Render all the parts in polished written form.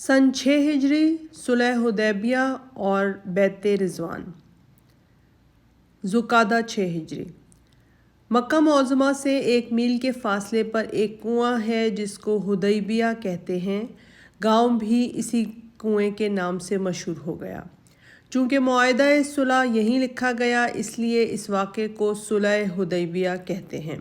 سن 6 ہجری صلح حدیبیہ اور بیعت رضوان، ذوالقعدہ 6 ہجری۔ مکہ معظمہ سے 1 میل کے فاصلے پر ایک کنواں ہے جس کو حدیبیہ کہتے ہیں۔ گاؤں بھی اسی کنویں کے نام سے مشہور ہو گیا۔ چونکہ معاہدہ صلح یہیں لکھا گیا اس لیے اس واقعے کو صلح حدیبیہ کہتے ہیں۔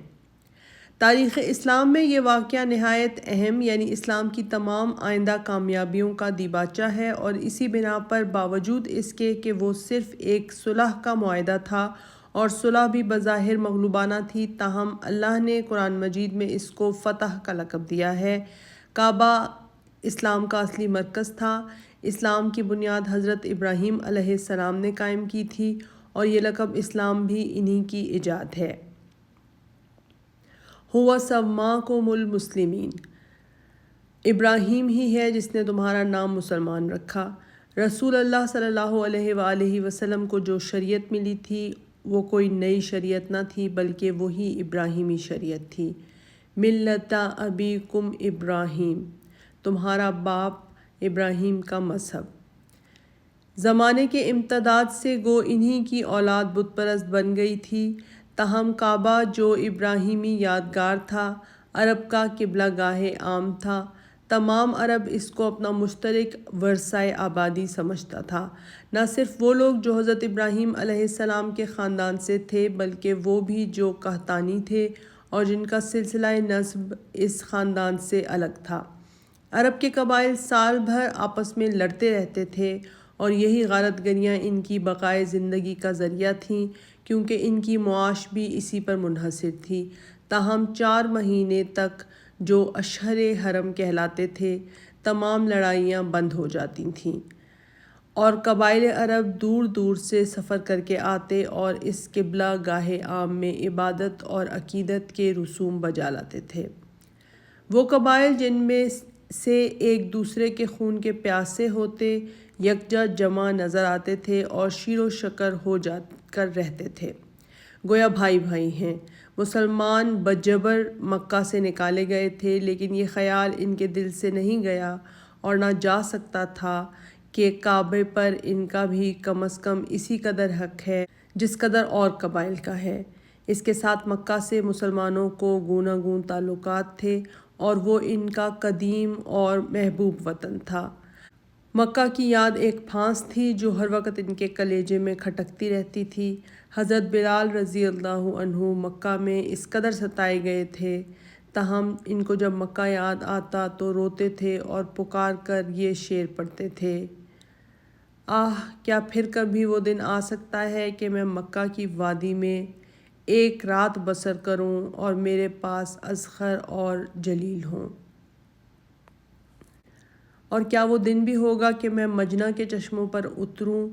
تاریخ اسلام میں یہ واقعہ نہایت اہم یعنی اسلام کی تمام آئندہ کامیابیوں کا دیباچہ ہے، اور اسی بنا پر باوجود اس کے کہ وہ صرف ایک صلح کا معاہدہ تھا اور صلح بھی بظاہر مغلوبانہ تھی، تاہم اللہ نے قرآن مجید میں اس کو فتح کا لقب دیا ہے۔ کعبہ اسلام کا اصلی مرکز تھا۔ اسلام کی بنیاد حضرت ابراہیم علیہ السلام نے قائم کی تھی، اور یہ لقب اسلام بھی انہی کی ایجاد ہے۔ ہُوَ سَمَّاکُمُ الْمُسْلِمِینَ، ابراہیم ہی ہے جس نے تمہارا نام مسلمان رکھا۔ رسول اللہ صلی اللہ علیہ وآلہ وسلم کو جو شریعت ملی تھی وہ کوئی نئی شریعت نہ تھی بلکہ وہی ابراہیمی شریعت تھی۔ ملۃ ابیکم ابراہیم، تمہارا باپ ابراہیم کا مذہب۔ زمانے کے امتداد سے گو انہی کی اولاد بت پرست بن گئی تھی، تاہم کعبہ جو ابراہیمی یادگار تھا، عرب کا قبلہ گاہ عام تھا۔ تمام عرب اس کو اپنا مشترک ورثہ آبادی سمجھتا تھا، نہ صرف وہ لوگ جو حضرت ابراہیم علیہ السلام کے خاندان سے تھے بلکہ وہ بھی جو قحطانی تھے اور جن کا سلسلہ نسب اس خاندان سے الگ تھا۔ عرب کے قبائل سال بھر آپس میں لڑتے رہتے تھے، اور یہی غارت گریاں ان کی بقائے زندگی کا ذریعہ تھیں کیونکہ ان کی معاش بھی اسی پر منحصر تھی۔ تاہم 4 مہینے تک جو اشہر حرم کہلاتے تھے، تمام لڑائیاں بند ہو جاتی تھیں، اور قبائل عرب دور دور سے سفر کر کے آتے اور اس قبلہ گاہ عام میں عبادت اور عقیدت کے رسوم بجا لاتے تھے۔ وہ قبائل جن میں سے ایک دوسرے کے خون کے پیاسے ہوتے، یکجا جمع نظر آتے تھے اور شیر و شکر ہو جا کر رہتے تھے، گویا بھائی بھائی ہیں۔ مسلمان بجبر مکہ سے نکالے گئے تھے، لیکن یہ خیال ان کے دل سے نہیں گیا اور نہ جا سکتا تھا کہ کعبے پر ان کا بھی کم از کم اسی قدر حق ہے جس قدر اور قبائل کا ہے۔ اس کے ساتھ مکہ سے مسلمانوں کو گوناگون تعلقات تھے اور وہ ان کا قدیم اور محبوب وطن تھا۔ مکہ کی یاد ایک پھانس تھی جو ہر وقت ان کے کلیجے میں کھٹکتی رہتی تھی۔ حضرت بلال رضی اللہ عنہ مکہ میں اس قدر ستائے گئے تھے، تاہم ان کو جب مکہ یاد آتا تو روتے تھے اور پکار کر یہ شعر پڑھتے تھے: آہ کیا پھر کبھی وہ دن آ سکتا ہے کہ میں مکہ کی وادی میں ایک رات بسر کروں اور میرے پاس اذخر اور جلیل ہوں۔ اور کیا وہ دن بھی ہوگا کہ میں مجنیٰ کے چشموں پر اتروں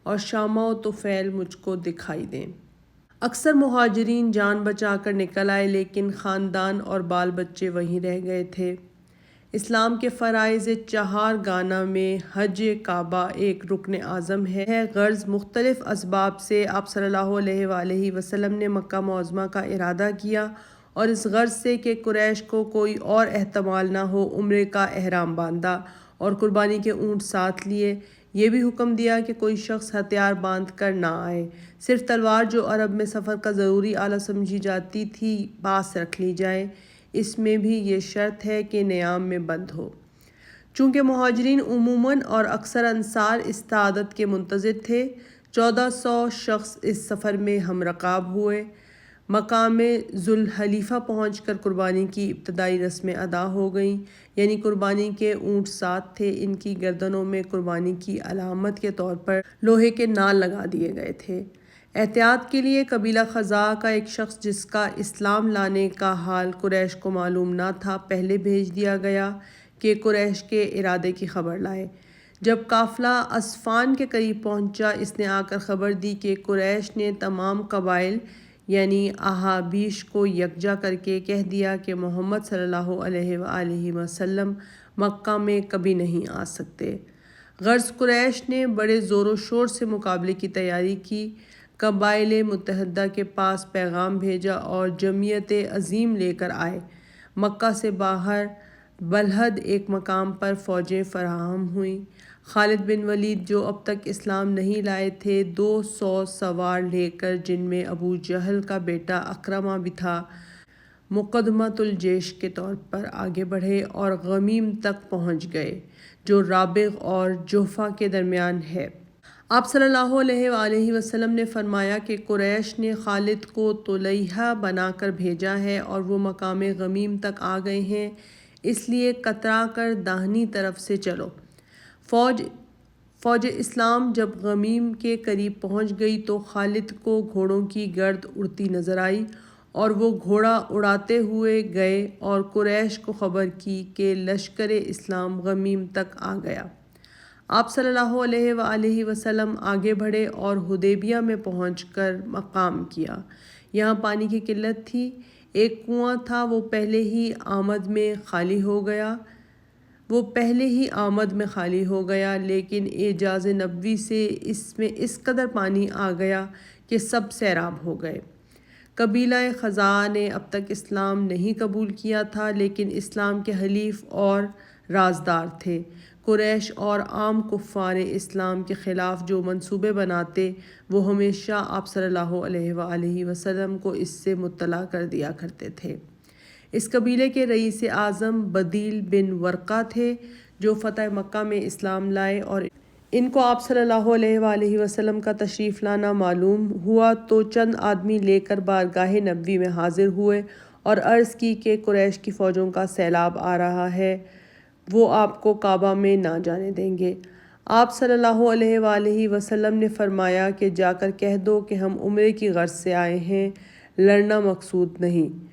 اور شامہ و طفیل مجھ کو دکھائی دیں۔ اکثر مہاجرین جان بچا کر نکل آئے، لیکن خاندان اور بال بچے وہیں رہ گئے تھے۔ اسلام کے فرائض 4 گانا میں حج کعبہ ایک رکن اعظم ہے۔ غرض مختلف اسباب سے آپ صلی اللہ علیہ وآلہ وسلم نے مکہ معظمہ کا ارادہ کیا، اور اس غرض سے کہ قریش کو کوئی اور احتمال نہ ہو عمرے کا احرام باندھا اور قربانی کے اونٹ ساتھ لیے۔ یہ بھی حکم دیا کہ کوئی شخص ہتھیار باندھ کر نہ آئے، صرف تلوار جو عرب میں سفر کا ضروری آلہ سمجھی جاتی تھی پاس رکھ لی جائے۔ اس میں بھی یہ شرط ہے کہ نیام میں بند ہو۔ چونکہ مہاجرین عموماً اور اکثر انصار اس سعادت کے منتظر تھے، 1400 شخص اس سفر میں ہم رکاب ہوئے۔ مقام ذوالحلیفہ پہنچ کر قربانی کی ابتدائی رسمیں ادا ہو گئیں، یعنی قربانی کے اونٹ ساتھ تھے، ان کی گردنوں میں قربانی کی علامت کے طور پر لوہے کے نال لگا دیے گئے تھے۔ احتیاط کے لیے قبیلہ خزاعہ کا ایک شخص جس کا اسلام لانے کا حال قریش کو معلوم نہ تھا پہلے بھیج دیا گیا کہ قریش کے ارادے کی خبر لائے۔ جب قافلہ اسفان کے قریب پہنچا، اس نے آ کر خبر دی کہ قریش نے تمام قبائل یعنی احابیش کو یکجا کر کے کہہ دیا کہ محمد صلی اللہ علیہ وآلہ وسلم مکہ میں کبھی نہیں آ سکتے۔ غرض قریش نے بڑے زور و شور سے مقابلے کی تیاری کی، قبائل متحدہ کے پاس پیغام بھیجا اور جمعیت عظیم لے کر آئے۔ مکہ سے باہر بلحد ایک مقام پر فوجیں فراہم ہوئیں۔ خالد بن ولید جو اب تک اسلام نہیں لائے تھے 200 سوار لے کر، جن میں ابو جہل کا بیٹا اکرمہ بھی تھا، مقدمۃ الجیش کے طور پر آگے بڑھے اور غمیم تک پہنچ گئے جو رابغ اور جحفہ کے درمیان ہے۔ آپ صلی اللہ علیہ وآلہ وسلم نے فرمایا کہ قریش نے خالد کو طلحہ بنا کر بھیجا ہے اور وہ مقام غمیم تک آ گئے ہیں، اس لیے کترا کر داہنی طرف سے چلو۔ فوج اسلام جب غمیم کے قریب پہنچ گئی تو خالد کو گھوڑوں کی گرد اڑتی نظر آئی اور وہ گھوڑا اڑاتے ہوئے گئے اور قریش کو خبر کی کہ لشکر اسلام غمیم تک آ گیا۔ آپ صلی اللہ علیہ وآلہ وسلم آگے بڑھے اور حدیبیہ میں پہنچ کر مقام کیا۔ یہاں پانی کی قلت تھی، ایک کنواں تھا، وہ پہلے ہی آمد میں خالی ہو گیا، لیکن اعجاز نبوی سے اس میں اس قدر پانی آ گیا کہ سب سیراب ہو گئے۔ قبیلہ خزاعہ نے اب تک اسلام نہیں قبول کیا تھا، لیکن اسلام کے حلیف اور رازدار تھے۔ قریش اور عام کفار اسلام کے خلاف جو منصوبے بناتے، وہ ہمیشہ آپ صلی اللہ علیہ وآلہ وسلم کو اس سے مطلع کر دیا کرتے تھے۔ اس قبیلے کے رئیس اعظم بدیل بن ورقہ تھے جو فتح مکہ میں اسلام لائے، اور ان کو آپ صلی اللہ علیہ وآلہ وسلم کا تشریف لانا معلوم ہوا تو چند آدمی لے کر بارگاہ نبوی میں حاضر ہوئے اور عرض کی کہ قریش کی فوجوں کا سیلاب آ رہا ہے، وہ آپ کو کعبہ میں نہ جانے دیں گے۔ آپ صلی اللہ علیہ وآلہ وسلم نے فرمایا کہ جا کر کہہ دو کہ ہم عمرے کی غرض سے آئے ہیں، لڑنا مقصود نہیں۔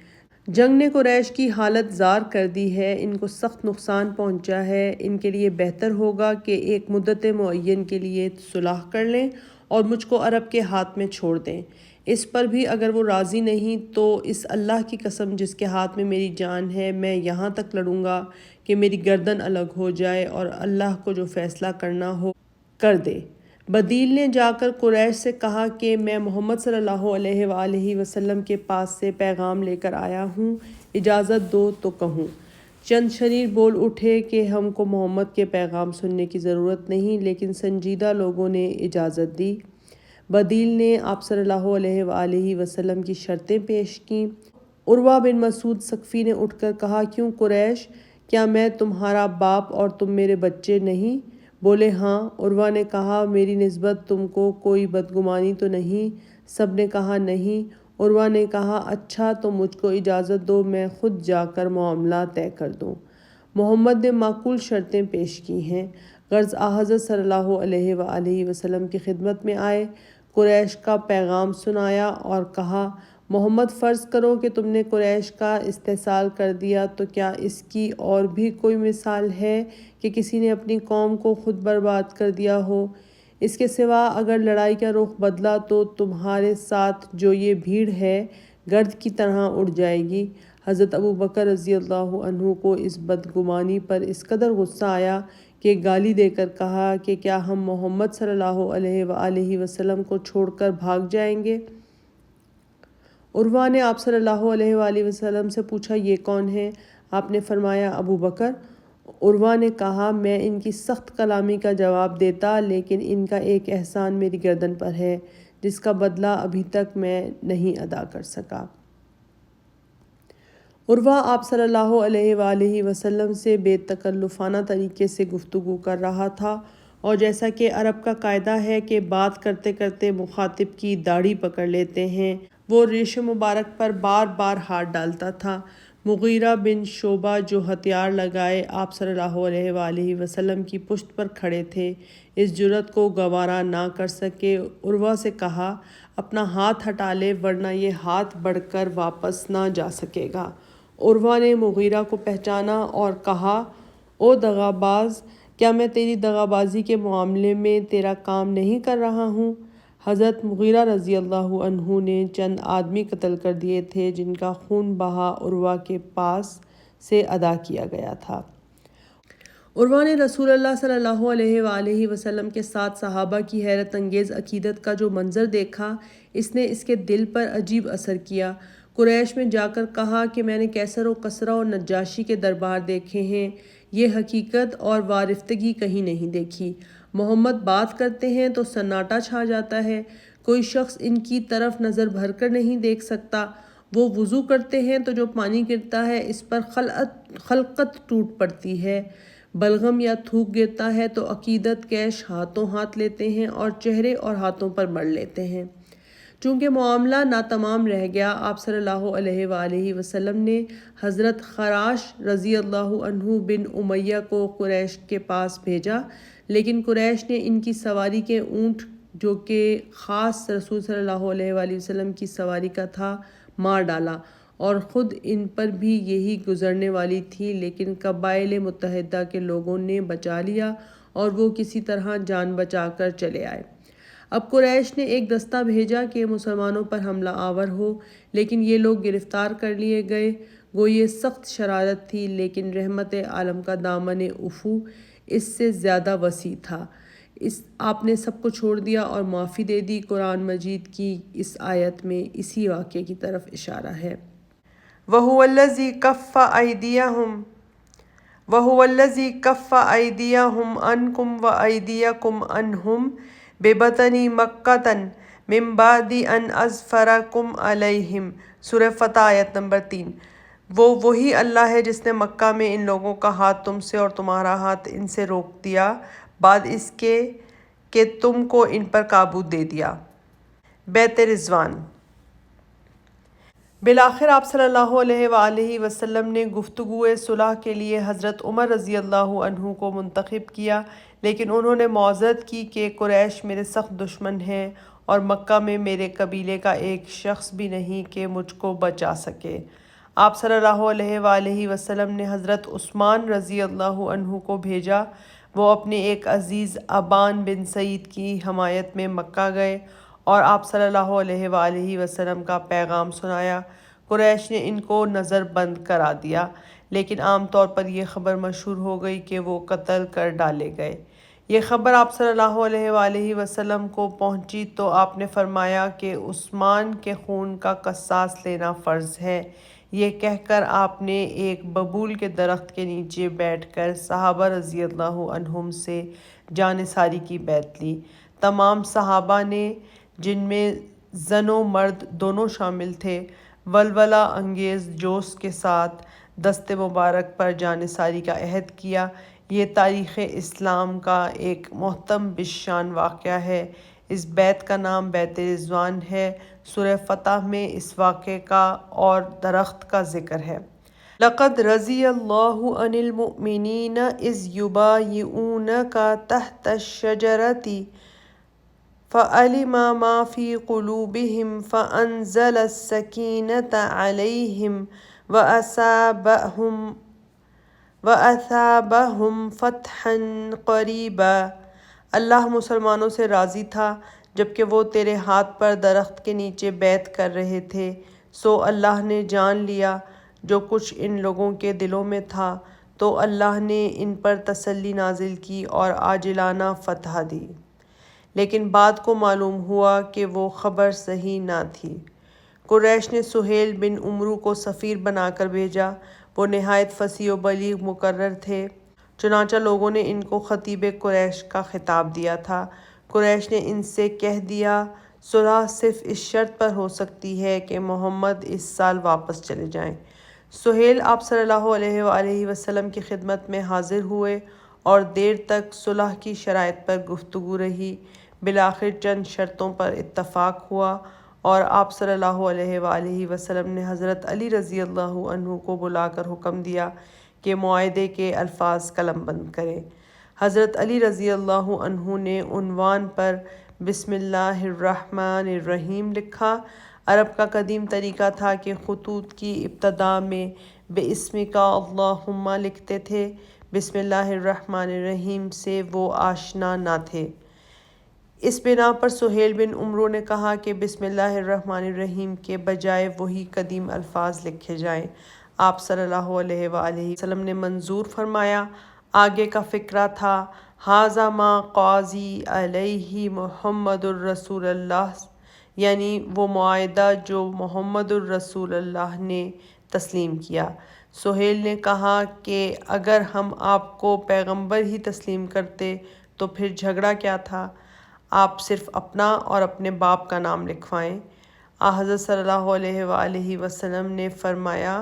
جنگ نے قریش کی حالت زار کر دی ہے، ان کو سخت نقصان پہنچا ہے، ان کے لیے بہتر ہوگا کہ ایک مدت معین کے لیے صلح کر لیں اور مجھ کو عرب کے ہاتھ میں چھوڑ دیں۔ اس پر بھی اگر وہ راضی نہیں تو اس اللہ کی قسم جس کے ہاتھ میں میری جان ہے، میں یہاں تک لڑوں گا کہ میری گردن الگ ہو جائے اور اللہ کو جو فیصلہ کرنا ہو کر دے۔ بدیل نے جا کر قریش سے کہا کہ میں محمد صلی اللہ علیہ وآلہ وسلم کے پاس سے پیغام لے کر آیا ہوں، اجازت دو تو کہوں۔ چند شریر بول اٹھے کہ ہم کو محمد کے پیغام سننے کی ضرورت نہیں، لیکن سنجیدہ لوگوں نے اجازت دی۔ بدیل نے آپ صلی اللہ علیہ وآلہ وسلم کی شرطیں پیش کیں۔ عروہ بن مسعود ثقفی نے اٹھ کر کہا، کیوں قریش، کیا میں تمہارا باپ اور تم میرے بچے نہیں؟ بولے ہاں۔ عروہ نے کہا، میری نسبت تم کو کوئی بدگمانی تو نہیں؟ سب نے کہا نہیں۔ عروہ نے کہا، اچھا تو مجھ کو اجازت دو میں خود جا کر معاملہ طے کر دوں۔ محمد نے معقول شرطیں پیش کی ہیں، غرض حضرت صلی اللہ علیہ وآلہ وسلم کی خدمت میں آئے، قریش کا پیغام سنایا اور کہا، محمد فرض کرو کہ تم نے قریش کا استحصال کر دیا تو کیا اس کی اور بھی کوئی مثال ہے کہ کسی نے اپنی قوم کو خود برباد کر دیا ہو؟ اس کے سوا اگر لڑائی کا رخ بدلا تو تمہارے ساتھ جو یہ بھیڑ ہے گرد کی طرح اڑ جائے گی۔ حضرت ابو بکر رضی اللہ عنہ کو اس بدگمانی پر اس قدر غصہ آیا کہ گالی دے کر کہا کہ کیا ہم محمد صلی اللہ علیہ وآلہ وسلم کو چھوڑ کر بھاگ جائیں گے؟ عروہ نے آپ صلی اللہ علیہ وآلہ وسلم سے پوچھا، یہ کون ہے؟ آپ نے فرمایا، ابو بکر۔ عروہ نے کہا، میں ان کی سخت کلامی کا جواب دیتا، لیکن ان کا ایک احسان میری گردن پر ہے جس کا بدلہ ابھی تک میں نہیں ادا کر سکا۔ عروہ آپ صلی اللہ علیہ وآلہ وسلم سے بے تکلفانہ طریقے سے گفتگو کر رہا تھا، اور جیسا کہ عرب کا قاعدہ ہے کہ بات کرتے کرتے مخاطب کی داڑھی پکڑ لیتے ہیں، وہ ریش مبارک پر بار بار ہاتھ ڈالتا تھا۔ مغیرہ بن شعبہ جو ہتھیار لگائے آپ صلی اللہ علیہ وآلہ وسلم کی پشت پر کھڑے تھے، اس جرأت کو گوارا نہ کر سکے۔ عروہ سے کہا، اپنا ہاتھ ہٹا لے ورنہ یہ ہاتھ بڑھ کر واپس نہ جا سکے گا۔ عروہ نے مغیرہ کو پہچانا اور کہا، او دغا باز، کیا میں تیری دغا بازی کے معاملے میں تیرا کام نہیں کر رہا ہوں؟ حضرت مغیرہ رضی اللہ عنہ نے چند آدمی قتل کر دیے تھے جن کا خون بہا عروہ کے پاس سے ادا کیا گیا تھا۔ عروہ نے رسول اللہ صلی اللہ علیہ وآلہ وسلم کے ساتھ صحابہ کی حیرت انگیز عقیدت کا جو منظر دیکھا، اس نے اس کے دل پر عجیب اثر کیا۔ قریش میں جا کر کہا کہ میں نے کیسر و کسرا اور نجاشی کے دربار دیکھے ہیں، یہ حقیقت اور وارفتگی کہیں نہیں دیکھی۔ محمد بات کرتے ہیں تو سناٹا چھا جاتا ہے، کوئی شخص ان کی طرف نظر بھر کر نہیں دیکھ سکتا۔ وہ وضو کرتے ہیں تو جو پانی گرتا ہے اس پر خلقت ٹوٹ پڑتی ہے، بلغم یا تھوک گرتا ہے تو عقیدت کیش ہاتھوں ہاتھ لیتے ہیں اور چہرے اور ہاتھوں پر مر لیتے ہیں۔ چونکہ معاملہ ناتمام رہ گیا، آپ صلی اللہ علیہ وآلہ وسلم نے حضرت خراش رضی اللہ عنہ بن امیہ کو قریش کے پاس بھیجا، لیکن قریش نے ان کی سواری کے اونٹ جو کہ خاص رسول صلی اللہ علیہ وآلہ وسلم کی سواری کا تھا مار ڈالا، اور خود ان پر بھی یہی گزرنے والی تھی، لیکن قبائل متحدہ کے لوگوں نے بچا لیا اور وہ کسی طرح جان بچا کر چلے آئے۔ اب قریش نے ایک دستہ بھیجا کہ مسلمانوں پر حملہ آور ہو، لیکن یہ لوگ گرفتار کر لیے گئے۔ گو یہ سخت شرارت تھی، لیکن رحمت عالم کا دامن عفو اس سے زیادہ وسیع تھا۔ آپ نے سب کو چھوڑ دیا اور معافی دے دی۔ قرآن مجید کی اس آیت میں اسی واقعے کی طرف اشارہ ہے۔ وَهُوَ الَّذِي كَفَّ أَيْدِيَهُمْ عَنْكُمْ وَأَيْدِيَكُمْ عَنْهُمْ بِبَطْنِ مَكَّةَ مِن بَعْدِ أَنْ أَظْفَرَكُمْ عَلَيْهِمْ۔ سورہ فتح آیت نمبر 3۔ وہ وہی اللہ ہے جس نے مکہ میں ان لوگوں کا ہاتھ تم سے اور تمہارا ہاتھ ان سے روک دیا بعد اس کے کہ تم کو ان پر قابو دے دیا۔ بیعت رضوان۔ بالآخر آپ صلی اللہ علیہ وآلہ وسلم نے گفتگوئے صلح کے لیے حضرت عمر رضی اللہ عنہ کو منتخب کیا، لیکن انہوں نے معذرت کی کہ قریش میرے سخت دشمن ہیں اور مکہ میں میرے قبیلے کا ایک شخص بھی نہیں کہ مجھ کو بچا سکے۔ آپ صلی اللہ علیہ وآلہ وسلم نے حضرت عثمان رضی اللہ عنہ کو بھیجا۔ وہ اپنے ایک عزیز ابان بن سعید کی حمایت میں مکہ گئے اور آپ صلی اللہ علیہ وآلہ وسلم کا پیغام سنایا۔ قریش نے ان کو نظر بند کرا دیا، لیکن عام طور پر یہ خبر مشہور ہو گئی کہ وہ قتل کر ڈالے گئے۔ یہ خبر آپ صلی اللہ علیہ وآلہ وسلم کو پہنچی تو آپ نے فرمایا کہ عثمان کے خون کا قصاص لینا فرض ہے۔ یہ کہہ کر آپ نے ایک ببول کے درخت کے نیچے بیٹھ کر صحابہ رضی اللہ عنہم سے جانثاری کی بیعت لی۔ تمام صحابہ نے، جن میں زن و مرد دونوں شامل تھے، ولولہ انگیز جوش کے ساتھ دست مبارک پر جانثاری کا عہد کیا۔ یہ تاریخ اسلام کا ایک محتم بالشان واقعہ ہے۔ اس بیعت کا نام بیعت رضوان ہے۔ سورہ فتح میں اس واقعے کا اور درخت کا ذکر ہے۔ لَقَدْ رَضِيَ اللَّهُ عَنِ الْمُؤْمِنِينَ إِذْ يُبَايِعُونَكَ تَحْتَ الشَّجَرَةِ فَعَلِمَ مَا فِي قُلُوبِهِمْ فَأَنزَلَ السَّكِينَةَ عَلَيْهِمْ وَأَثَابَهُمْ فَتْحًا قَرِيبًا۔ اللہ مسلمانوں سے راضی تھا جبکہ وہ تیرے ہاتھ پر درخت کے نیچے بیعت کر رہے تھے، سو اللہ نے جان لیا جو کچھ ان لوگوں کے دلوں میں تھا، تو اللہ نے ان پر تسلی نازل کی اور عاجلانہ فتح دی۔ لیکن بعد کو معلوم ہوا کہ وہ خبر صحیح نہ تھی۔ قریش نے سہیل بن عمرو کو سفیر بنا کر بھیجا۔ وہ نہایت فصیح و بلیغ مقرر تھے، چنانچہ لوگوں نے ان کو خطیب قریش کا خطاب دیا تھا۔ قریش نے ان سے کہہ دیا، صلح صرف اس شرط پر ہو سکتی ہے کہ محمد اس سال واپس چلے جائیں۔ سہیل آپ صلی اللہ علیہ وآلہ وسلم کی خدمت میں حاضر ہوئے اور دیر تک صلح کی شرائط پر گفتگو رہی۔ بالآخر چند شرطوں پر اتفاق ہوا اور آپ صلی اللہ علیہ وآلہ وسلم نے حضرت علی رضی اللہ عنہ کو بلا کر حکم دیا کہ معاہدے کے الفاظ قلم بند کریں۔ حضرت علی رضی اللہ عنہ نے عنوان پر بسم اللہ الرحمن الرحیم لکھا۔ عرب کا قدیم طریقہ تھا کہ خطوط کی ابتدا میں بِاسْمِکَ اللہم لکھتے تھے۔ بسم اللہ الرحمن الرحیم سے وہ آشنا نہ تھے۔ اس بنا پر سہیل بن عمرو نے کہا کہ بسم اللہ الرحمن الرحیم کے بجائے وہی قدیم الفاظ لکھے جائیں۔ آپ صلی اللہ علیہ وآلہ وسلم نے منظور فرمایا۔ آگے کا فقرہ تھا، ھذا ما قاضی علیہ محمد الرسول اللہ، یعنی وہ معاہدہ جو محمد الرسول اللہ نے تسلیم کیا۔ سہیل نے کہا کہ اگر ہم آپ کو پیغمبر ہی تسلیم کرتے تو پھر جھگڑا کیا تھا؟ آپ صرف اپنا اور اپنے باپ کا نام لکھوائیں۔ حضرت صلی اللہ علیہ وآلہ وسلم نے فرمایا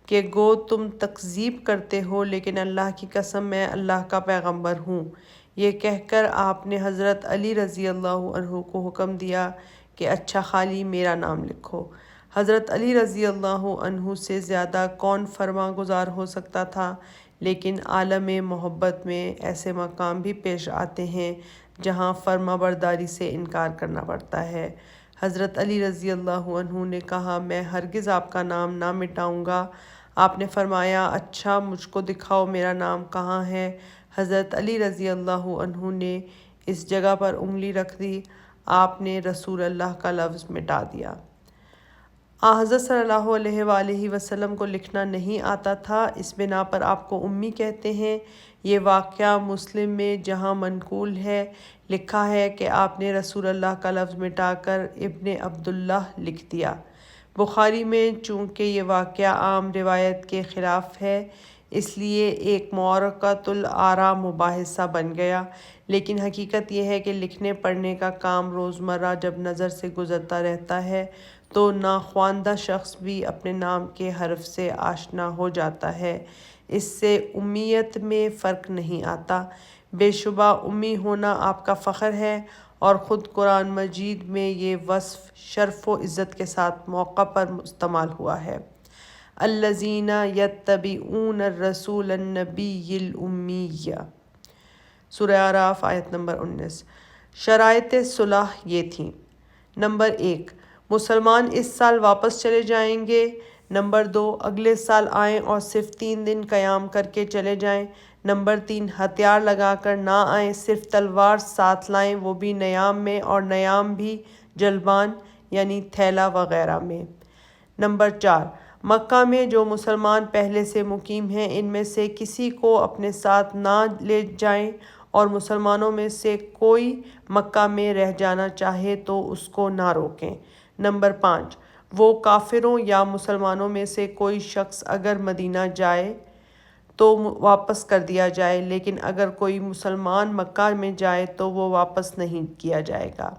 کہ گو تم تکذیب کرتے ہو، لیکن اللہ کی قسم میں اللہ کا پیغمبر ہوں۔ یہ کہہ کر آپ نے حضرت علی رضی اللہ عنہ کو حکم دیا کہ اچھا خالی میرا نام لکھو۔ حضرت علی رضی اللہ عنہ سے زیادہ کون فرما گزار ہو سکتا تھا، لیکن عالم محبت میں ایسے مقام بھی پیش آتے ہیں جہاں فرما برداری سے انکار کرنا پڑتا ہے۔ حضرت علی رضی اللہ عنہ نے کہا میں ہرگز آپ کا نام نہ مٹاؤں گا۔ آپ نے فرمایا اچھا مجھ کو دکھاؤ میرا نام کہاں ہے۔ حضرت علی رضی اللہ عنہ نے اس جگہ پر انگلی رکھ دی۔ آپ نے رسول اللہ کا لفظ مٹا دیا۔ حضرت صلی اللہ علیہ وآلہ وسلم کو لکھنا نہیں آتا تھا، اس بنا پر آپ کو امی کہتے ہیں۔ یہ واقعہ مسلم میں جہاں منقول ہے لکھا ہے کہ آپ نے رسول اللہ کا لفظ مٹا کر ابن عبداللہ لکھ دیا۔ بخاری میں چونکہ یہ واقعہ عام روایت کے خلاف ہے، اس لیے ایک معرکۃ الآراء مباحثہ بن گیا، لیکن حقیقت یہ ہے کہ لکھنے پڑھنے کا کام روزمرہ جب نظر سے گزرتا رہتا ہے تو ناخواندہ شخص بھی اپنے نام کے حرف سے آشنا ہو جاتا ہے۔ اس سے امیت میں فرق نہیں آتا۔ بے شبہ امی ہونا آپ کا فخر ہے، اور خود قرآن مجید میں یہ وصف شرف و عزت کے ساتھ موقع پر استعمال ہوا ہے۔ الذین یتبعون الرسول النبی الامی، سورہ اعراف آیت نمبر 19۔ شرائط صلح یہ تھیں: نمبر 1، مسلمان اس سال واپس چلے جائیں گے۔ نمبر 2، اگلے سال آئیں اور صرف 3 دن قیام کر کے چلے جائیں۔ نمبر 3، ہتھیار لگا کر نہ آئیں، صرف تلوار ساتھ لائیں، وہ بھی نیام میں، اور نیام بھی جلبان یعنی تھیلا وغیرہ میں۔ نمبر 4، مکہ میں جو مسلمان پہلے سے مقیم ہیں ان میں سے کسی کو اپنے ساتھ نہ لے جائیں، اور مسلمانوں میں سے کوئی مکہ میں رہ جانا چاہے تو اس کو نہ روکیں۔ نمبر 5، وہ کافروں یا مسلمانوں میں سے کوئی شخص اگر مدینہ جائے تو واپس کر دیا جائے، لیکن اگر کوئی مسلمان مکہ میں جائے تو وہ واپس نہیں کیا جائے گا۔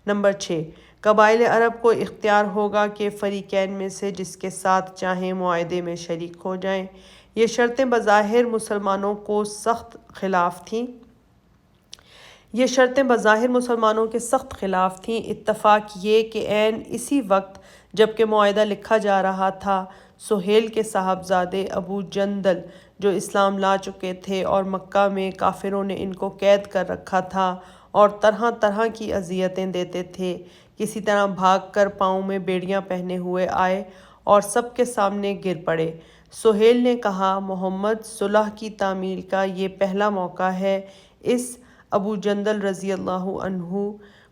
نمبر 6، قبائل عرب کو اختیار ہوگا کہ فریقین میں سے جس کے ساتھ چاہیں معاہدے میں شریک ہو جائیں۔ یہ شرطیں بظاہر مسلمانوں کے سخت خلاف تھیں۔ اتفاق یہ کہ عین اسی وقت جب کہ معاہدہ لکھا جا رہا تھا، سہیل کے صاحبزادے ابو جندل جو اسلام لا چکے تھے اور مکہ میں کافروں نے ان کو قید کر رکھا تھا اور طرح طرح کی اذیتیں دیتے تھے، کسی طرح بھاگ کر پاؤں میں بیڑیاں پہنے ہوئے آئے اور سب کے سامنے گر پڑے۔ سہیل نے کہا محمد صلح کی تعمیل کا یہ پہلا موقع ہے، اس ابو جندل رضی اللہ عنہ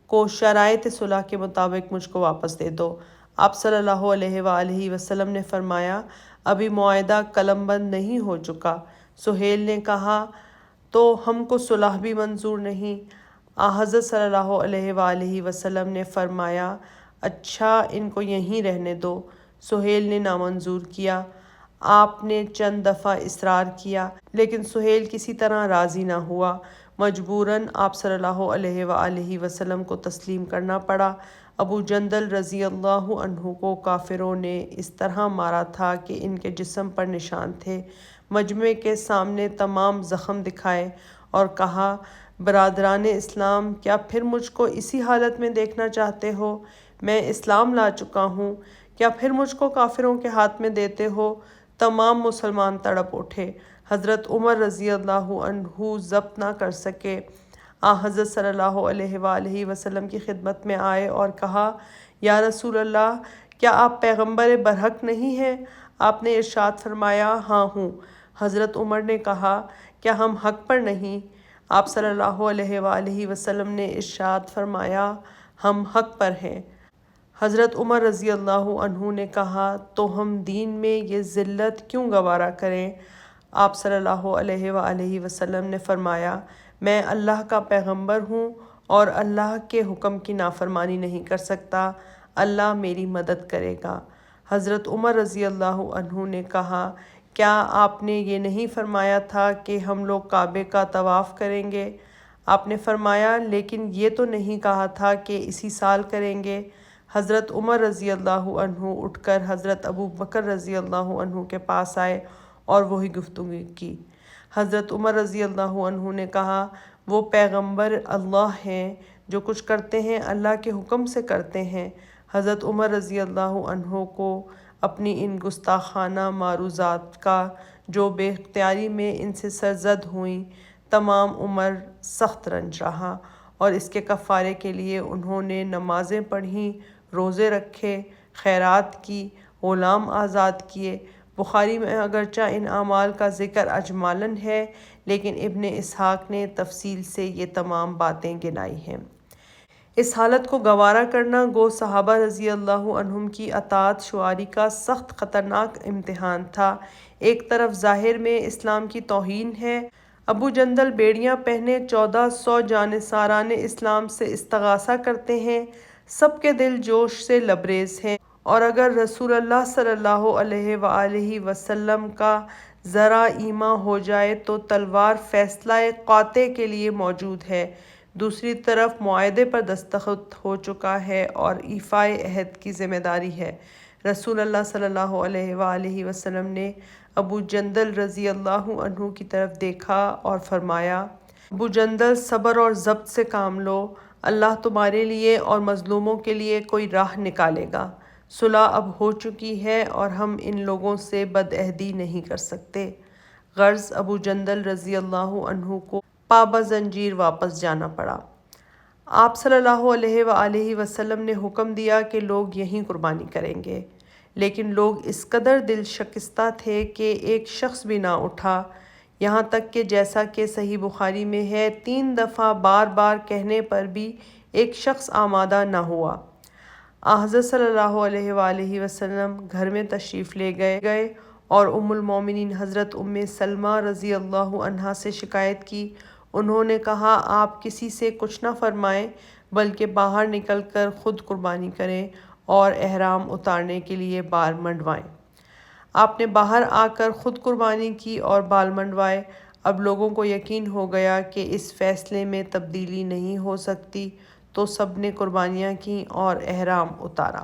کو شرائط صلح کے مطابق مجھ کو واپس دے دو۔ آپ صلی اللہ علیہ وآلہ وسلم نے فرمایا ابھی معاہدہ قلم بند نہیں ہو چکا۔ سہیل نے کہا تو ہم کو صلح بھی منظور نہیں۔ حضرت صلی اللہ علیہ وآلہ وسلم نے فرمایا اچھا ان کو یہیں رہنے دو۔ سہیل نے نامنظور کیا۔ آپ نے چند دفعہ اصرار کیا لیکن سہیل کسی طرح راضی نہ ہوا۔ مجبوراً آپ صلی اللہ علیہ وآلہ وسلم کو تسلیم کرنا پڑا۔ ابو جندل رضی اللہ عنہ کو کافروں نے اس طرح مارا تھا کہ ان کے جسم پر نشان تھے۔ مجمع کے سامنے تمام زخم دکھائے اور کہا برادران اسلام، کیا پھر مجھ کو اسی حالت میں دیکھنا چاہتے ہو؟ میں اسلام لا چکا ہوں، کیا پھر مجھ کو کافروں کے ہاتھ میں دیتے ہو؟ تمام مسلمان تڑپ اٹھے۔ حضرت عمر رضی اللہ عنہ ضبط نہ کر سکے، حضرت صلی اللہ علیہ وآلہ وسلم کی خدمت میں آئے اور کہا یا رسول اللہ، کیا آپ پیغمبر برحق نہیں ہیں؟ آپ نے ارشاد فرمایا ہاں ہوں۔ حضرت عمر نے کہا کیا ہم حق پر نہیں؟ آپ صلی اللہ علیہ وآلہ وسلم نے ارشاد فرمایا ہم حق پر ہیں۔ حضرت عمر رضی اللہ عنہ نے کہا تو ہم دین میں یہ ذلت کیوں گوارا کریں؟ آپ صلی اللہ علیہ وآلہ وسلم نے فرمایا میں اللہ کا پیغمبر ہوں اور اللہ کے حکم کی نافرمانی نہیں کر سکتا، اللہ میری مدد کرے گا۔ حضرت عمر رضی اللہ عنہ نے کہا، کیا آپ نے یہ نہیں فرمایا تھا کہ ہم لوگ کعبے کا طواف کریں گے؟ آپ نے فرمایا، لیکن یہ تو نہیں کہا تھا کہ اسی سال کریں گے۔ حضرت عمر رضی اللہ عنہ اٹھ کر حضرت ابو بکر رضی اللہ عنہ کے پاس آئے اور وہی گفتگو کی۔ حضرت عمر رضی اللہ عنہ نے کہا، وہ پیغمبر اللہ ہیں، جو کچھ کرتے ہیں اللہ کے حکم سے کرتے ہیں۔ حضرت عمر رضی اللہ عنہ کو اپنی ان گستاخانہ معروضات کا، جو بے اختیاری میں ان سے سرزد ہوئیں، تمام عمر سخت رنج رہا، اور اس کے کفارے کے لیے انہوں نے نمازیں پڑھیں، روزے رکھے، خیرات کی، غلام آزاد کیے۔ بخاری میں اگرچہ ان اعمال کا ذکر اجمالاً ہے، لیکن ابن اسحاق نے تفصیل سے یہ تمام باتیں گنائی ہیں۔ اس حالت کو گوارا کرنا گو صحابہ رضی اللہ عنہم کی اطاعت شعاری کا سخت خطرناک امتحان تھا۔ ایک طرف ظاہر میں اسلام کی توہین ہے، ابو جندل بیڑیاں پہنے 1400 جانصاران اسلام سے استغاثہ کرتے ہیں، سب کے دل جوش سے لبریز ہیں، اور اگر رسول اللہ صلی اللہ علیہ وآلہ وسلم کا ذرا ایما ہو جائے تو تلوار فیصلہ قاطع کے لیے موجود ہے۔ دوسری طرف معاہدے پر دستخط ہو چکا ہے اور ایفائے عہد کی ذمہ داری ہے۔ رسول اللہ صلی اللہ علیہ وآلہ وسلم نے ابو جندل رضی اللہ عنہ کی طرف دیکھا اور فرمایا، ابو جندل صبر اور ضبط سے کام لو، اللہ تمہارے لیے اور مظلوموں کے لیے کوئی راہ نکالے گا۔ صلح اب ہو چکی ہے اور ہم ان لوگوں سے بدعہدی نہیں کر سکتے۔ غرض ابو جندل رضی اللہ عنہ کو پابہ زنجیر واپس جانا پڑا۔ آپ صلی اللہ علیہ وآلہ وسلم نے حکم دیا کہ لوگ یہیں قربانی کریں گے، لیکن لوگ اس قدر دل شکستہ تھے کہ ایک شخص بھی نہ اٹھا، یہاں تک کہ جیسا کہ صحیح بخاری میں ہے 3 دفعہ بار بار کہنے پر بھی ایک شخص آمادہ نہ ہوا۔ حضرت صلی اللہ علیہ وآلہ وسلم گھر میں تشریف لے گئے اور ام المومنین حضرت ام سلمہ رضی اللہ عنہا سے شکایت کی۔ انہوں نے کہا، آپ کسی سے کچھ نہ فرمائیں بلکہ باہر نکل کر خود قربانی کریں اور احرام اتارنے کے لیے بال منڈوائیں۔ آپ نے باہر آ کر خود قربانی کی اور بال منڈوائے۔ اب لوگوں کو یقین ہو گیا کہ اس فیصلے میں تبدیلی نہیں ہو سکتی، تو سب نے قربانیاں کیں اور احرام اتارا۔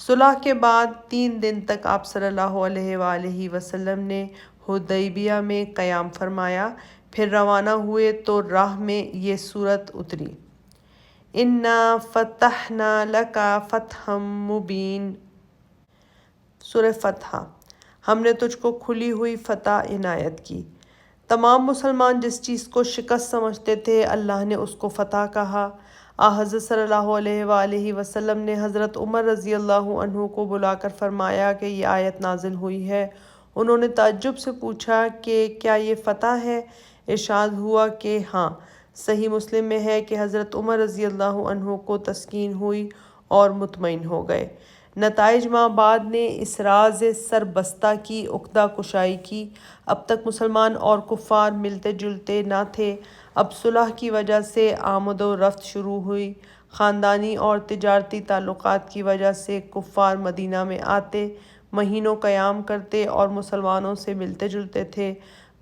صلح کے بعد 3 دن تک آپ صلی اللہ علیہ وآلہ وسلم نے حدیبیہ میں قیام فرمایا، پھر روانہ ہوئے تو راہ میں یہ سورت اتری، اِنَّا فَتَحْنَا لَكَ فَتْحًا مُبِينًا۔ سورہ فتح، ہم نے تجھ کو کھلی ہوئی فتح عنایت کی۔ تمام مسلمان جس چیز کو شکست سمجھتے تھے، اللہ نے اس کو فتح کہا۔ حضرت صلی اللہ علیہ وآلہ وسلم نے حضرت عمر رضی اللہ عنہ کو بلا کر فرمایا کہ یہ آیت نازل ہوئی ہے۔ انہوں نے تعجب سے پوچھا کہ کیا یہ فتح ہے؟ ارشاد ہوا کہ ہاں۔ صحیح مسلم میں ہے کہ حضرت عمر رضی اللہ عنہ کو تسکین ہوئی اور مطمئن ہو گئے۔ نتائج ماہ بعد نے اس راز سربستہ کی عقدہ کشائی کی۔ اب تک مسلمان اور کفار ملتے جلتے نہ تھے، اب صلح کی وجہ سے آمد و رفت شروع ہوئی۔ خاندانی اور تجارتی تعلقات کی وجہ سے کفار مدینہ میں آتے، مہینوں قیام کرتے اور مسلمانوں سے ملتے جلتے تھے۔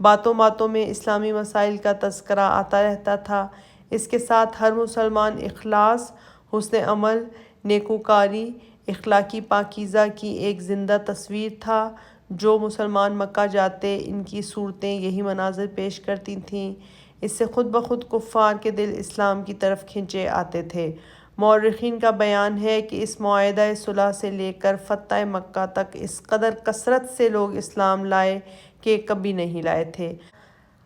باتوں باتوں میں اسلامی مسائل کا تذکرہ آتا رہتا تھا۔ اس کے ساتھ ہر مسلمان اخلاص، حسن عمل، نیکوکاری، اخلاقی پاکیزہ کی ایک زندہ تصویر تھا۔ جو مسلمان مکہ جاتے، ان کی صورتیں یہی مناظر پیش کرتی تھیں۔ اس سے خود بخود کفار کے دل اسلام کی طرف کھنچے آتے تھے۔ مورخین کا بیان ہے کہ اس معاہدہ صلح سے لے کر فتح مکہ تک اس قدر کثرت سے لوگ اسلام لائے کہ کبھی نہیں لائے تھے۔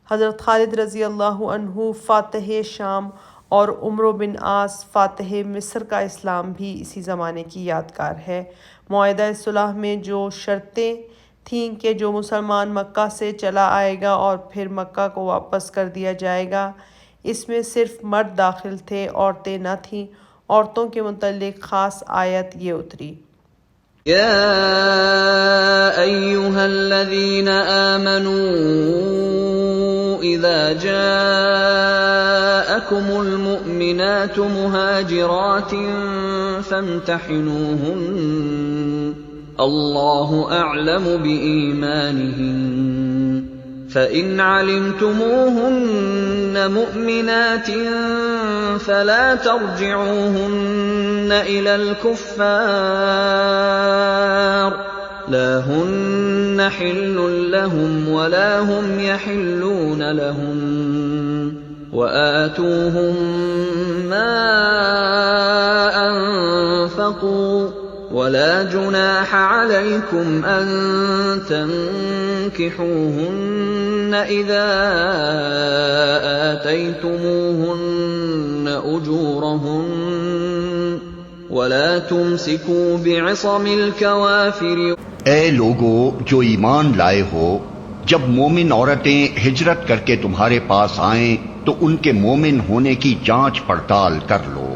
حضرت خالد رضی اللہ عنہ فاتح شام اور عمرو بن عاص فاتح مصر کا اسلام بھی اسی زمانے کی یادگار ہے۔ معاہدہ صلح میں جو شرطیں تھیں کہ جو مسلمان مکہ سے چلا آئے گا اور پھر مکہ کو واپس کر دیا جائے گا، اس میں صرف مرد داخل تھے، عورتیں نہ تھیں۔ عورتوں کے متعلق خاص آیت یہ اتری، يَا أَيُّهَا الَّذِينَ آمَنُوا إذا جاءكم المؤمنات مهاجرات فامتحنوهن الله أعلم بإيمانهن فإن علمتموهن مؤمنات فلا ترجعوهن إلى الكفار لا هن حل لهم ولا هم يحلون لهم وآتوهم ما أنفقوا ولا جناح عليكم أن تنكحوهن إذا آتيتموهن أجورهن ولا تمسكوا بعصم الكوافر اے لوگو جو ایمان لائے ہو، جب مومن عورتیں ہجرت کر کے تمہارے پاس آئیں تو ان کے مومن ہونے کی جانچ پڑتال کر لو،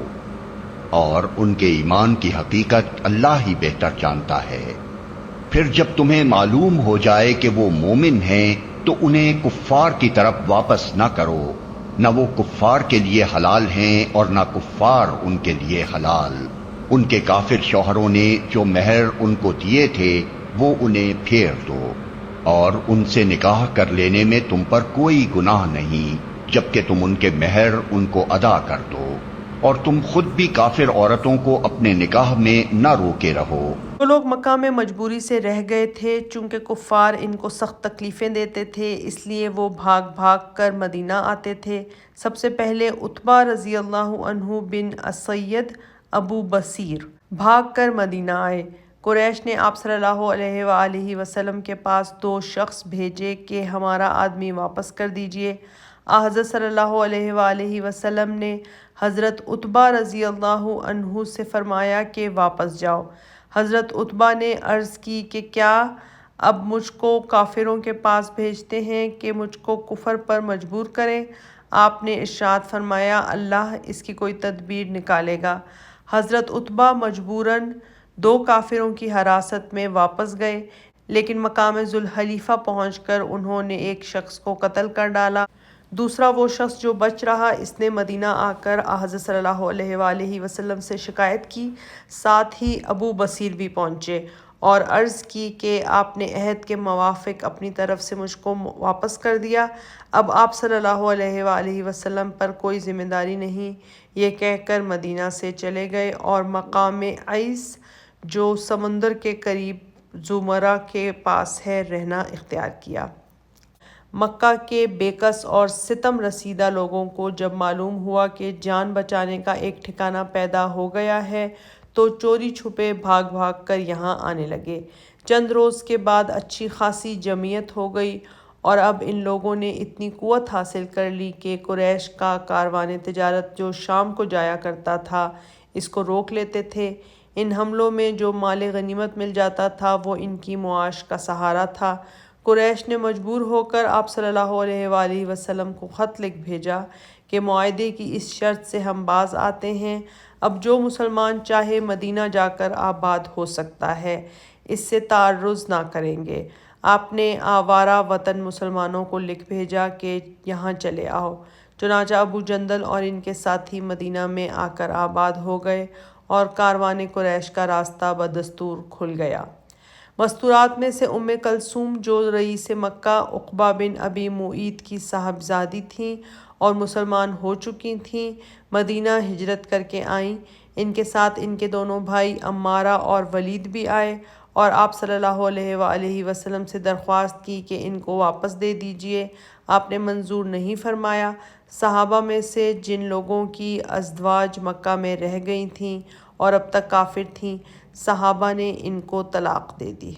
اور ان کے ایمان کی حقیقت اللہ ہی بہتر جانتا ہے۔ پھر جب تمہیں معلوم ہو جائے کہ وہ مومن ہیں تو انہیں کفار کی طرف واپس نہ کرو، نہ وہ کفار کے لیے حلال ہیں اور نہ کفار ان کے لیے حلال۔ ان کے کافر شوہروں نے جو مہر ان کو دیے تھے وہ انہیں پھیر دو، اور ان سے نکاح کر لینے میں تم پر کوئی گناہ نہیں جبکہ تم ان کے مہر ان کو ادا کر دو، اور تم خود بھی کافر عورتوں کو اپنے نکاح میں نہ روکے رہو۔ جو لوگ مکہ میں مجبوری سے رہ گئے تھے، چونکہ کفار ان کو سخت تکلیفیں دیتے تھے، اس لیے وہ بھاگ بھاگ کر مدینہ آتے تھے۔ سب سے پہلے عتبہ رضی اللہ عنہ بن اسید ابو بصیر بھاگ کر مدینہ آئے۔ قریش نے آپ صلی اللہ علیہ وآلہ وسلم کے پاس 2 شخص بھیجے کہ ہمارا آدمی واپس کر دیجئے۔ حضرت صلی اللہ علیہ وآلہ وسلم نے حضرت عتبہ رضی اللہ عنہ سے فرمایا کہ واپس جاؤ۔ حضرت عتبہ نے عرض کی کہ کیا اب مجھ کو کافروں کے پاس بھیجتے ہیں کہ مجھ کو کفر پر مجبور کریں؟ آپ نے ارشاد فرمایا اللہ اس کی کوئی تدبیر نکالے گا۔ حضرت عتبہ مجبوراً 2 کافروں کی حراست میں واپس گئے، لیکن مقام ذوالحلیفہ پہنچ کر انہوں نے ایک شخص کو قتل کر ڈالا۔ دوسرا وہ شخص جو بچ رہا، اس نے مدینہ آ کر حضرت صلی اللہ علیہ وآلہ وسلم سے شکایت کی۔ ساتھ ہی ابو بصیر بھی پہنچے اور عرض کی کہ آپ نے عہد کے موافق اپنی طرف سے مجھ کو واپس کر دیا، اب آپ صلی اللہ علیہ وآلہ وسلم پر کوئی ذمہ داری نہیں۔ یہ کہہ کر مدینہ سے چلے گئے اور مقام عیس جو سمندر کے قریب زمرہ کے پاس ہے رہنا اختیار کیا۔ مکہ کے بے کس اور ستم رسیدہ لوگوں کو جب معلوم ہوا کہ جان بچانے کا ایک ٹھکانہ پیدا ہو گیا ہے تو چوری چھپے بھاگ بھاگ کر یہاں آنے لگے۔ چند روز کے بعد اچھی خاصی جمعیت ہو گئی اور اب ان لوگوں نے اتنی قوت حاصل کر لی کہ قریش کا کاروان تجارت جو شام کو جایا کرتا تھا اس کو روک لیتے تھے۔ ان حملوں میں جو مال غنیمت مل جاتا تھا وہ ان کی معاش کا سہارا تھا۔ قریش نے مجبور ہو کر آپ صلی اللہ علیہ وآلہ وسلم کو خط لکھ بھیجا کہ معاہدے کی اس شرط سے ہم باز آتے ہیں، اب جو مسلمان چاہے مدینہ جا کر آباد ہو سکتا ہے، اس سے تعرض نہ کریں گے۔ آپ نے آوارہ وطن مسلمانوں کو لکھ بھیجا کہ یہاں چلے آؤ۔ چنانچہ ابو جندل اور ان کے ساتھی مدینہ میں آ کر آباد ہو گئے اور کاروان قریش کا راستہ بدستور کھل گیا۔ مستورات میں سے کلثوم جو رئیس مکہ عقبہ بن ابی معیط کی صاحبزادی تھیں اور مسلمان ہو چکی تھیں، مدینہ ہجرت کر کے آئیں۔ ان کے ساتھ ان کے 2 بھائی عمارہ اور ولید بھی آئے اور آپ صلی اللہ علیہ وآلہ وسلم سے درخواست کی کہ ان کو واپس دے دیجئے۔ آپ نے منظور نہیں فرمایا۔ صحابہ میں سے جن لوگوں کی ازدواج مکہ میں رہ گئی تھیں اور اب تک کافر تھیں، صحابہ نے ان کو طلاق دے دی۔